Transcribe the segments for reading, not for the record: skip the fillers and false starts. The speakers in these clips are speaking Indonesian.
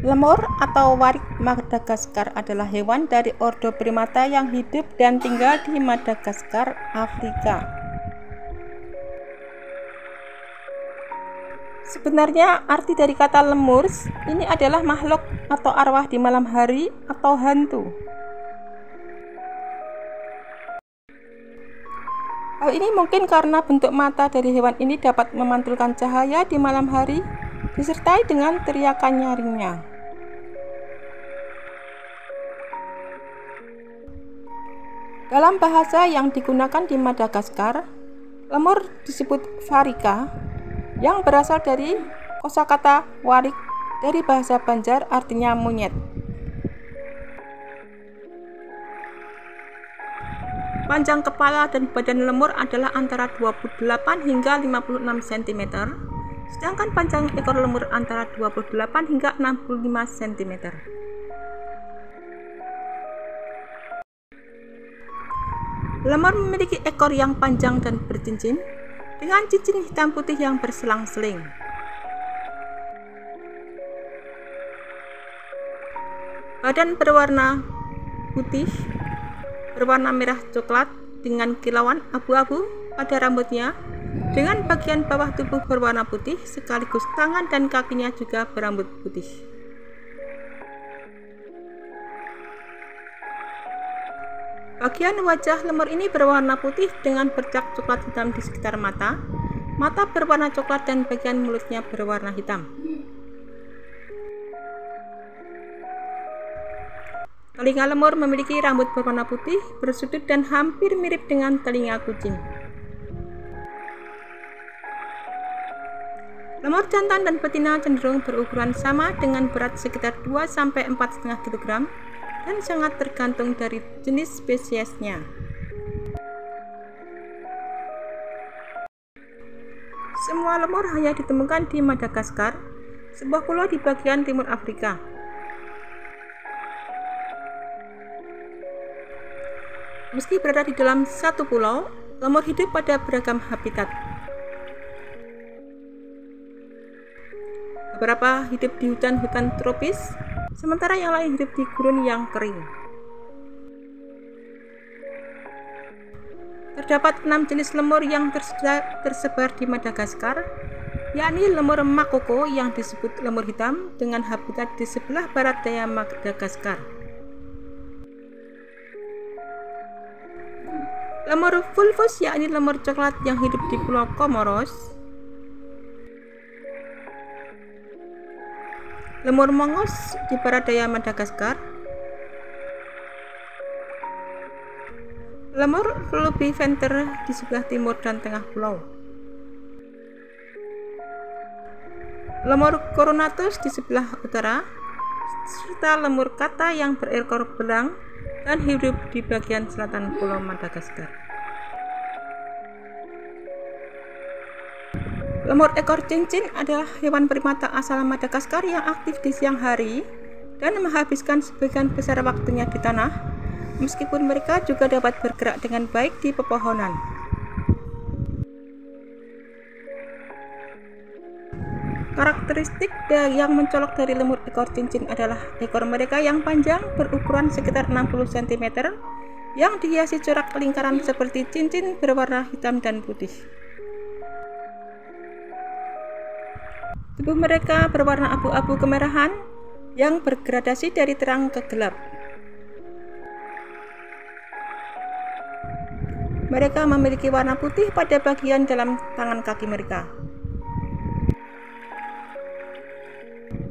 Lemur atau warik Madagaskar adalah hewan dari ordo primata yang hidup dan tinggal di Madagaskar, Afrika. Sebenarnya arti dari kata lemur ini adalah makhluk atau arwah di malam hari atau hantu. Hal ini mungkin karena bentuk mata dari hewan ini dapat memantulkan cahaya di malam hari disertai dengan teriakan nyaringnya. Dalam bahasa yang digunakan di Madagaskar, lemur disebut varika, yang berasal dari kosakata warik dari bahasa Banjar artinya monyet. Panjang kepala dan badan lemur adalah antara 28 hingga 56 cm, sedangkan panjang ekor lemur antara 28 hingga 65 cm. Lemur memiliki ekor yang panjang dan bercincin, dengan cincin hitam putih yang berselang-seling. Badan berwarna putih, berwarna merah coklat dengan kilauan abu-abu pada rambutnya, dengan bagian bawah tubuh berwarna putih, sekaligus tangan dan kakinya juga berambut putih. Bagian wajah lemur ini berwarna putih dengan bercak coklat hitam di sekitar mata. Mata berwarna coklat dan bagian mulutnya berwarna hitam. Telinga lemur memiliki rambut berwarna putih, bersudut dan hampir mirip dengan telinga kucing. Lemur jantan dan betina cenderung berukuran sama dengan berat sekitar 2–4,5 kg dan sangat tergantung dari jenis spesiesnya. Semua lemur hanya ditemukan di Madagaskar, sebuah pulau di bagian timur Afrika. Meski berada di dalam satu pulau, lemur hidup pada beragam habitat. Beberapa hidup di hutan-hutan tropis, sementara yang lain hidup di gurun yang kering. Terdapat 6 jenis lemur yang tersebar di Madagaskar, yakni lemur makoko yang disebut lemur hitam dengan habitat di sebelah barat daya Madagaskar. Lemur vulvus yakni lemur coklat yang hidup di Pulau Comoros. Lemur mongos di barat daya Madagaskar. Lemur lubiventer di sebelah timur dan tengah pulau. Lemur coronatus di sebelah utara, serta lemur kata yang berekor belang dan hidup di bagian selatan pulau Madagaskar. Lemur ekor cincin adalah hewan primata asal Madagaskar yang aktif di siang hari dan menghabiskan sebagian besar waktunya di tanah, meskipun mereka juga dapat bergerak dengan baik di pepohonan. Karakteristik yang mencolok dari lemur ekor cincin adalah ekor mereka yang panjang berukuran sekitar 60 cm yang dihiasi corak lingkaran seperti cincin berwarna hitam dan putih. Tubuh mereka berwarna abu-abu kemerahan yang bergradasi dari terang ke gelap. Mereka memiliki warna putih pada bagian dalam tangan kaki mereka.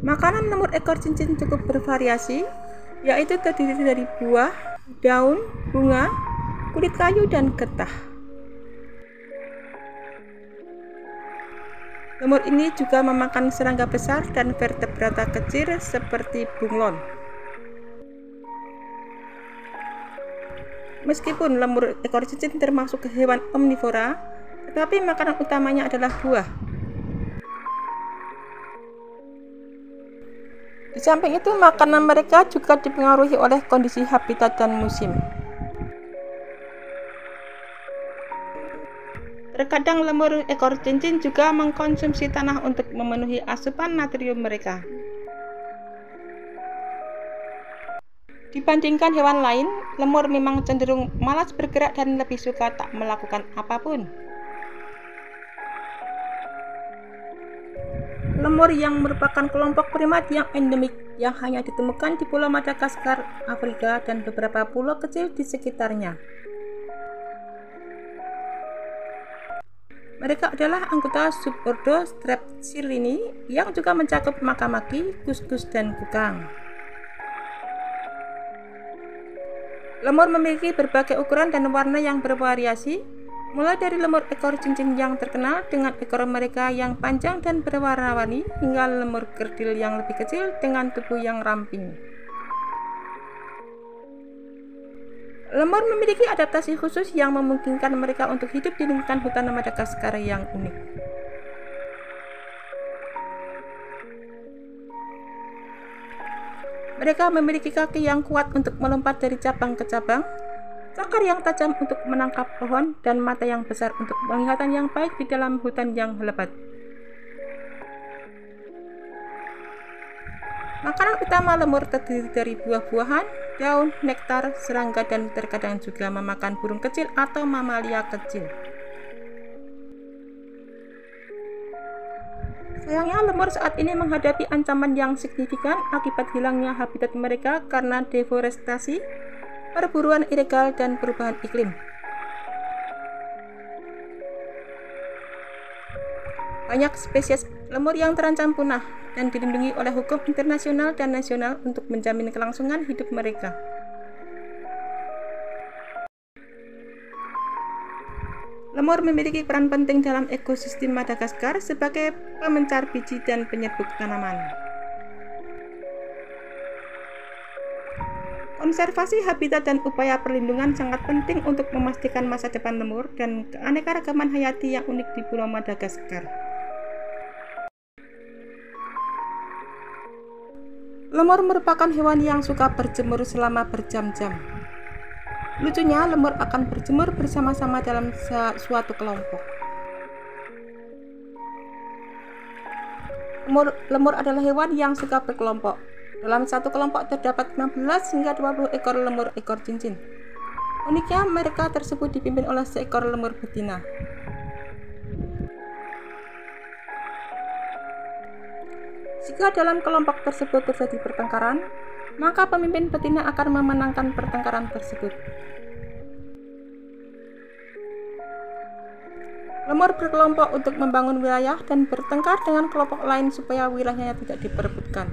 Makanan lemur ekor cincin cukup bervariasi, yaitu terdiri dari buah, daun, bunga, kulit kayu, dan getah. Lemur ini juga memakan serangga besar dan vertebrata kecil seperti bunglon. Meskipun lemur ekor cincin termasuk hewan omnivora, tetapi makanan utamanya adalah buah. Di samping itu, makanan mereka juga dipengaruhi oleh kondisi habitat dan musim. Terkadang lemur ekor cincin juga mengkonsumsi tanah untuk memenuhi asupan natrium mereka. Dibandingkan hewan lain, lemur memang cenderung malas bergerak dan lebih suka tak melakukan apapun. Lemur yang merupakan kelompok primat yang endemik yang hanya ditemukan di Pulau Madagaskar, Afrika, dan beberapa pulau kecil di sekitarnya. Mereka adalah anggota subordo Strepsirrhini yang juga mencakup makamaki, gus-gus, dan kukang. Lemur memiliki berbagai ukuran dan warna yang bervariasi, mulai dari lemur ekor cincin yang terkenal dengan ekor mereka yang panjang dan berwarna-warni, hingga lemur kerdil yang lebih kecil dengan tubuh yang ramping. Lemur memiliki adaptasi khusus yang memungkinkan mereka untuk hidup di lingkungan hutan Madagaskar yang unik. Mereka memiliki kaki yang kuat untuk melompat dari cabang ke cabang, cakar yang tajam untuk menangkap pohon, dan mata yang besar untuk penglihatan yang baik di dalam hutan yang lebat. Makanan utama lemur terdiri dari buah-buahan, daun, nektar, serangga, dan terkadang juga memakan burung kecil atau mamalia kecil. Sayangnya, lemur saat ini menghadapi ancaman yang signifikan akibat hilangnya habitat mereka karena deforestasi, perburuan ilegal, dan perubahan iklim. Banyak spesies lemur yang terancam punah dan dilindungi oleh hukum internasional dan nasional untuk menjamin kelangsungan hidup mereka. Lemur memiliki peran penting dalam ekosistem Madagaskar sebagai pemencar biji dan penyerbuk tanaman. Konservasi habitat dan upaya perlindungan sangat penting untuk memastikan masa depan lemur dan keanekaragaman hayati yang unik di Pulau Madagaskar. Lemur merupakan hewan yang suka berjemur selama berjam-jam. Lucunya, lemur akan berjemur bersama-sama dalam suatu kelompok. Lemur adalah hewan yang suka berkelompok. Dalam satu kelompok terdapat 15 hingga 20 ekor lemur ekor cincin. Uniknya, mereka tersebut dipimpin oleh seekor lemur betina. Jika dalam kelompok tersebut terjadi pertengkaran, maka pemimpin betina akan memenangkan pertengkaran tersebut. Lemur berkelompok untuk membangun wilayah dan bertengkar dengan kelompok lain supaya wilayahnya tidak diperebutkan.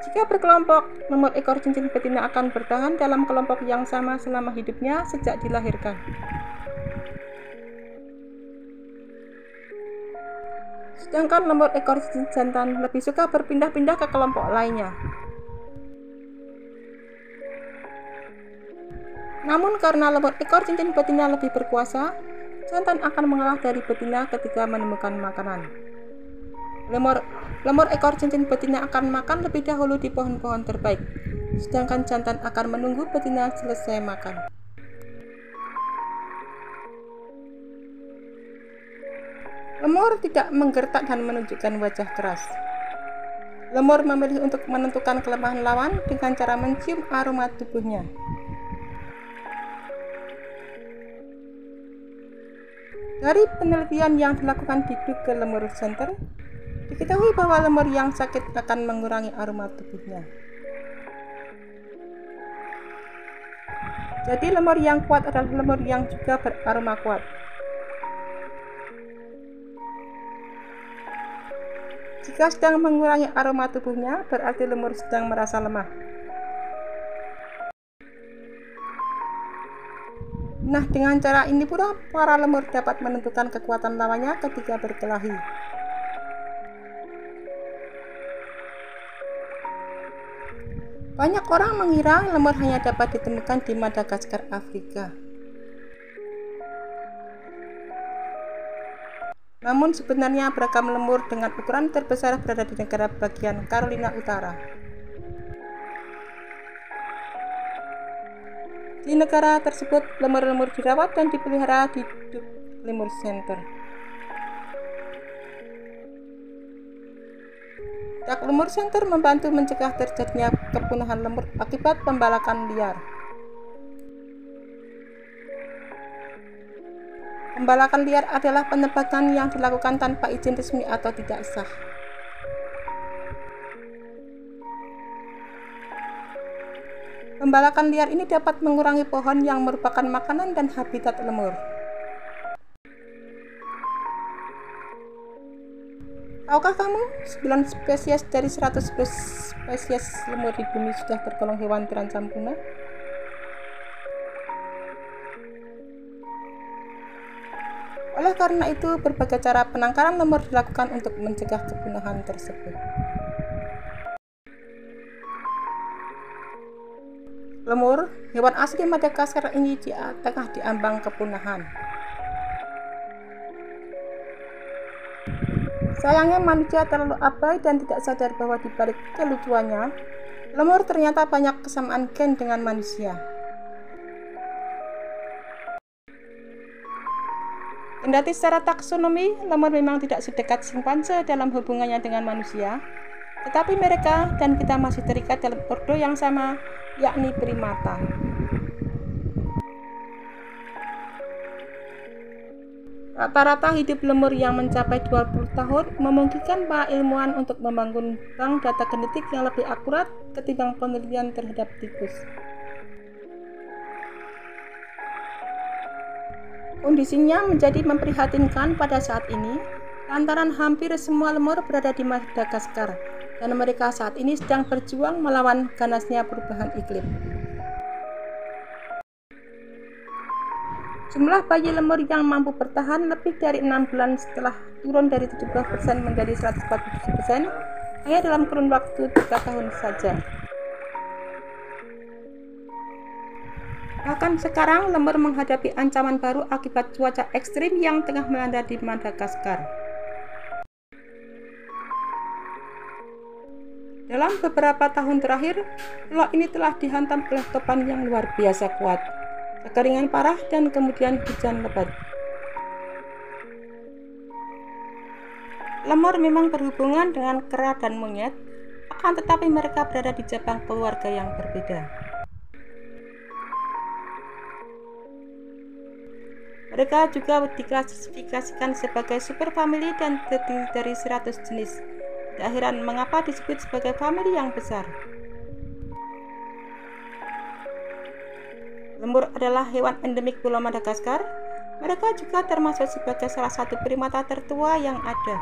Jika berkelompok, lemur ekor cincin betina akan bertahan dalam kelompok yang sama selama hidupnya sejak dilahirkan. Sedangkan lemur ekor cincin jantan lebih suka berpindah-pindah ke kelompok lainnya. Namun karena lemur ekor cincin betina lebih berkuasa, jantan akan mengalah dari betina ketika menemukan makanan. Lemur ekor cincin betina akan makan lebih dahulu di pohon-pohon terbaik, sedangkan jantan akan menunggu betina selesai makan. Lemur tidak menggertak dan menunjukkan wajah keras. Lemur memilih untuk menentukan kelemahan lawan dengan cara mencium aroma tubuhnya. Dari penelitian yang dilakukan di Duke Lemur Center, diketahui bahwa lemur yang sakit akan mengurangi aroma tubuhnya. Jadi lemur yang kuat adalah lemur yang juga beraroma kuat. Jika sedang mengurangi aroma tubuhnya, berarti lemur sedang merasa lemah. Nah, dengan cara ini pula para lemur dapat menentukan kekuatan lawannya ketika berkelahi. Banyak orang mengira lemur hanya dapat ditemukan di Madagaskar, Afrika. Namun sebenarnya beragam lemur dengan ukuran terbesar berada di negara bagian Carolina Utara. Di negara tersebut, lemur-lemur dirawat dan dipelihara di Duke Lemur Center. Duck Lemur Center membantu mencegah terjadinya kepunahan lemur akibat pembalakan liar. Pembalakan liar adalah penebangan yang dilakukan tanpa izin resmi atau tidak sah. Pembalakan liar ini dapat mengurangi pohon yang merupakan makanan dan habitat lemur. Tahukah kamu, 9 spesies dari 100 spesies lemur di bumi sudah tergolong hewan terancam punah? Oleh karena itu, berbagai cara penangkaran lemur dilakukan untuk mencegah kepunahan tersebut. Lemur, hewan asli Madagaskar ini tengah diambang kepunahan. Sayangnya manusia terlalu abai dan tidak sadar bahwa di balik kelucuannya, lemur ternyata banyak kesamaan gen dengan manusia. Kendati secara taksonomi, lemur memang tidak sedekat simpanse dalam hubungannya dengan manusia, tetapi mereka dan kita masih terikat dalam ordo yang sama, yakni primata. Rata-rata hidup lemur yang mencapai 20 tahun memungkinkan para ilmuwan untuk membangun bank data genetik yang lebih akurat ketimbang penelitian terhadap tikus. Kondisinya menjadi memprihatinkan pada saat ini, lantaran hampir semua lemur berada di Madagaskar, dan mereka saat ini sedang berjuang melawan ganasnya perubahan iklim. Jumlah bayi lemur yang mampu bertahan lebih dari 6 bulan setelah turun dari 70% menjadi 147% hanya dalam kurun waktu 3 tahun saja. Bahkan sekarang lemur menghadapi ancaman baru akibat cuaca ekstrim yang tengah melanda di Madagaskar. Dalam beberapa tahun terakhir, pulau ini telah dihantam oleh topan yang luar biasa kuat, kekeringan parah, dan kemudian hujan lebat. Lemur memang berhubungan dengan kera dan monyet, akan tetapi mereka berada di cabang keluarga yang berbeda. Mereka juga diklasifikasikan sebagai superfamili dan terdiri dari 100 jenis. Tidak heran mengapa disebut sebagai famili yang besar. Lemur adalah hewan endemik Pulau Madagaskar. Mereka juga termasuk sebagai salah satu primata tertua yang ada.